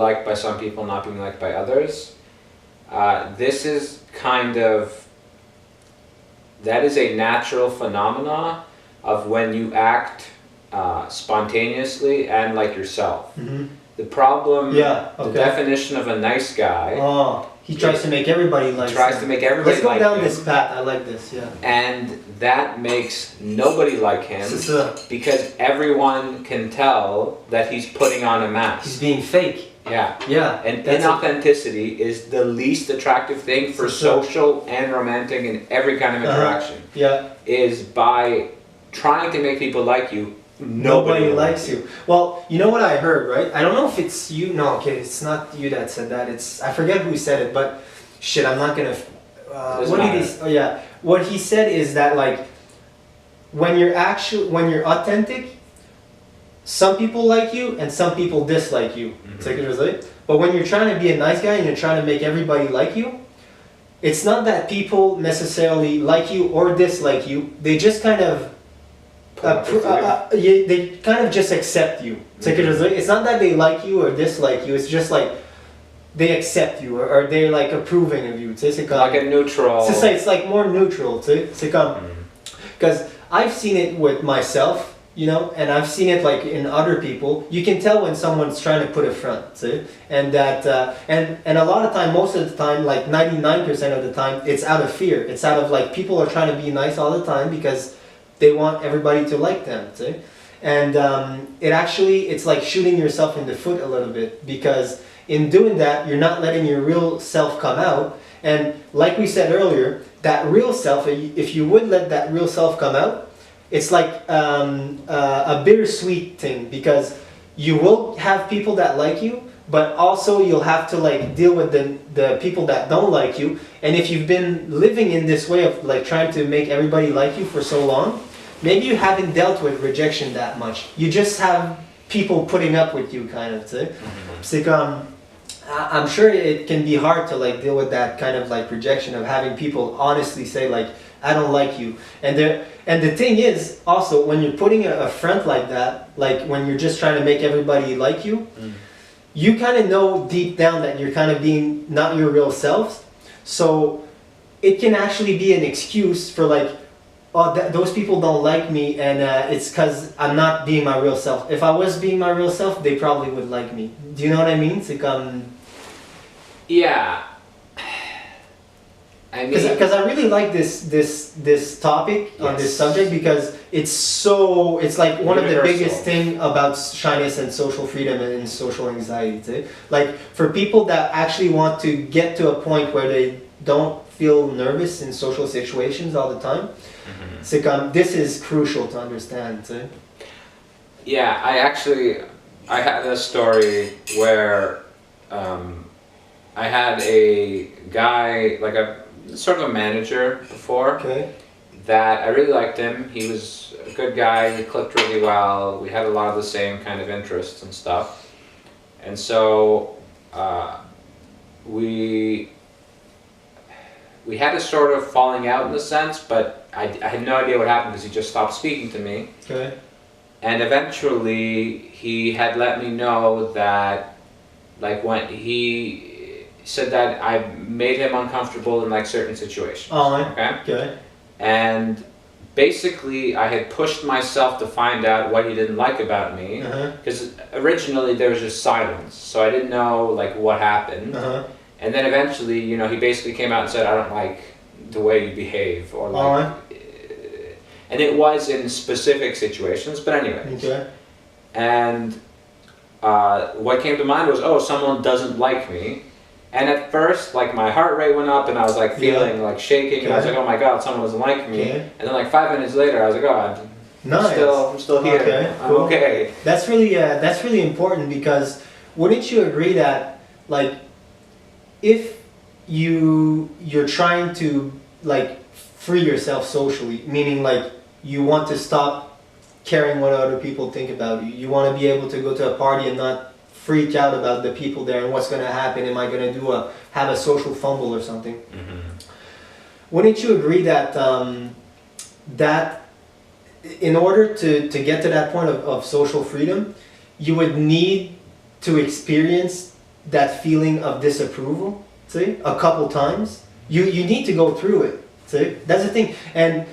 liked by some people, not being liked by others. This is kind of, that is a natural phenomena of when you act spontaneously and like yourself. Mm-hmm. The problem, Yeah, okay. the definition of a nice guy. Oh, he tries to make everybody like. Tries to make everybody Let's go like down him. this path. I like this. Yeah. And that makes nobody like him So, because everyone can tell that he's putting on a he's mask. being fake. Yeah. Yeah. And that's inauthenticity is the least attractive thing for social and romantic and every kind of interaction. Yeah. Is by trying to make people like you. Nobody likes you. Well, you know what I heard, right? I don't know if it's you. No, okay, it's not you that said that. It's, I forget who said it, but shit, I'm not gonna. What did he? Oh yeah, what he said is that like when you're authentic, some people like you and some people dislike you. Take it as it. But when you're trying to be a nice guy and you're trying to make everybody like you, it's not that people necessarily like you or dislike you. They just kind of. They kind of just accept you. It's not that they like you or dislike you. It's just like they accept you or they're like approving of you. Like a neutral. It's like more neutral. Because I've seen it with myself, you know, and I've seen it like in other people. You can tell when someone's trying to put a front, and that and a lot of time, most of the time, like 99% of the time, it's out of fear. It's out of like people are trying to be nice all the time because they want everybody to like them, see? And it's like shooting yourself in the foot a little bit because in doing that, you're not letting your real self come out. And like we said earlier, that real self, if you would let that real self come out, it's like a bittersweet thing because you will have people that like you, but also you'll have to like deal with the people that don't like you. And if you've been living in this way of like trying to make everybody like you for so long, maybe you haven't dealt with rejection that much. You just have people putting up with you, kind of. It's like, I'm sure it can be hard to like deal with that kind of like rejection of having people honestly say like, I don't like you. And the thing is also when you're putting a front like that, like when you're just trying to make everybody like you, you kind of know deep down that you're kind of being not your real selves. So it can actually be an excuse for like, oh, those people don't like me, and it's because I'm not being my real self. If I was being my real self, they probably would like me. Do you know what I mean? It's like, yeah. I mean, because I really like this topic on this subject because it's like one of the biggest thing about shyness and social freedom and social anxiety. Like for people that actually want to get to a point where they don't feel nervous in social situations all the time. It's like, this is crucial to understand. Yeah, I had a story where I had a guy, like a sort of a manager before, that I really liked him. He was a good guy, he clicked really well, we had a lot of the same kind of interests and stuff. And so we had a sort of falling out in a sense, but I had no idea what happened because he just stopped speaking to me. And eventually he had let me know that, like, when he said that I made him uncomfortable in like certain situations. And basically I had pushed myself to find out what he didn't like about me, because originally there was just silence, so I didn't know like what happened. And then eventually, you know, he basically came out and said, I don't like the way you behave, or like, and it was in specific situations, but anyway. And what came to mind was, oh, someone doesn't like me. And at first, like, my heart rate went up and I was like feeling like shaking, and I was like, oh my god, someone doesn't like me. And then like 5 minutes later I was like, oh, I'm still here. I'm okay. That's really important, because wouldn't you agree that like if you're trying to like free yourself socially, meaning like you want to stop caring what other people think about you, you want to be able to go to a party and not freak out about the people there and what's going to happen, am I going to have a social fumble or something? Wouldn't you agree that that in order to get to that point of social freedom, you would need to experience that feeling of disapproval, see, a couple times. You need to go through it, see. That's the thing. And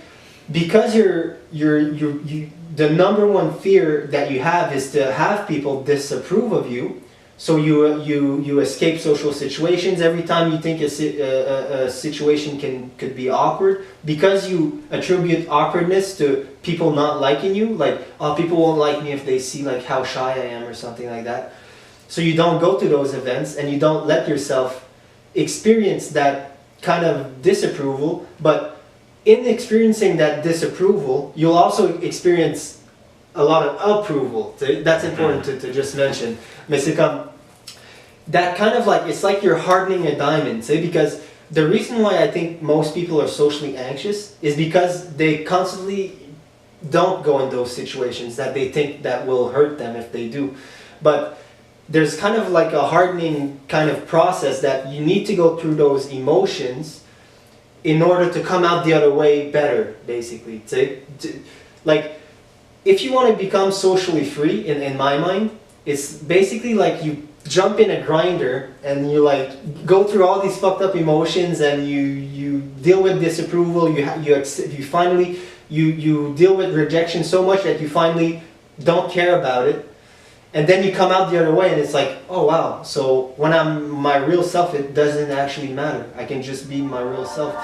because the number one fear that you have is to have people disapprove of you. So you escape social situations every time you think a situation could be awkward, because you attribute awkwardness to people not liking you, like, oh, people won't like me if they see like how shy I am or something like that. So you don't go to those events and you don't let yourself experience that kind of disapproval. But in experiencing that disapproval, you'll also experience a lot of approval. That's important to just mention. Mais c'est comme that kind of like, it's like you're hardening a diamond, see? Because the reason why I think most people are socially anxious is because they constantly don't go in those situations that they think that will hurt them if they do. But there's kind of like a hardening kind of process that you need to go through those emotions in order to come out the other way better, basically. See? Like, if you want to become socially free, in my mind, it's basically like you jump in a grinder and you like go through all these fucked up emotions, and you deal with disapproval, you finally deal with rejection so much that you finally don't care about it, and then you come out the other way and it's like, oh wow, so when I'm my real self, it doesn't actually matter. I can just be my real self.